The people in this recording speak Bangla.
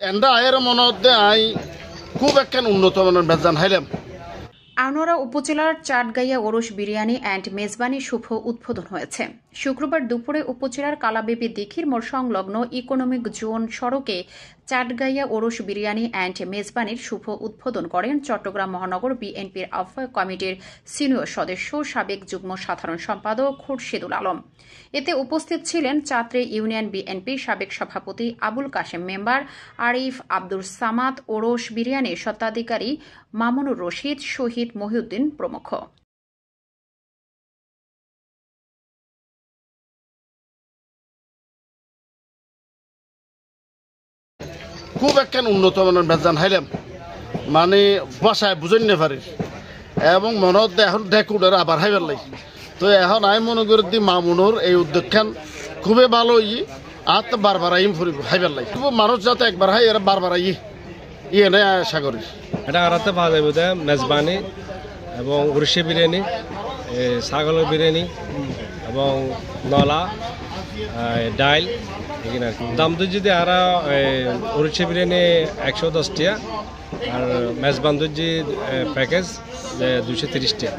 এন্ডা আয়ের মনে আই খুব একখান উন্নত মানের বেজান হাইলাম। আনোয়ারা উপজেলার চাটগাইয়া ওরস বিরিয়ানি অ্যান্ড মেজবানি শুভ উদ্বোধন হয়েছে। শুক্রবার দুপুরে উপজেলার কালাবেবী দিঘির মোড় সংলগ্ন ইকোনমিক জোন সড়কে চাটগাইয়া ওরস বিরিয়ানি অ্যান্ড মেজবানির শুভ উদ্বোধন করেন চট্টগ্রাম মহানগর বিএনপির আহ্বায়ক কমিটির সিনিয়র সদস্য সাবেক যুগ্ম সাধারণ সম্পাদক খুরশিদুল আলম। এতে উপস্থিত ছিলেন চাত্রে ইউনিয়ন বিএনপির সাবেক সভাপতি আবুল কাশেম মেম্বার, আরিফ, আব্দুল সামাদ, ওরস বিরিয়ানির স্বত্বাধিকারী মামুনুর রশিদ, শহীদ মহিউদ্দিন প্রমুখ। খুব একখান উন্নত মানের বেজান হাইলাম, মানে বাসায় বুঝেন না পারি এবং মনে হচ্ছে এখন ডেকুডার আবার হাইবার লাই। তো এখন আমি মনে করি দি মামুনুর এই উদ্যোগখান খুবই ভালো আর তো বারবার আইম ফুরিব হাইবার লাই। মানুষ যাতে একবার হাই এরা বারবার ইয়ে নেই আশা করি। এটা আরাতে পাওয়া যাবে মেজবানি এবং উরসি বিরিয়ানি, ছাগলের বিরিয়ানি এবং নলা ডাইল এখানে আর কি। দাম তো যদি আর উরসি বিরিয়ানি 110 টাকা আর মেজবান যদি প্যাকেজ 230 টাকা।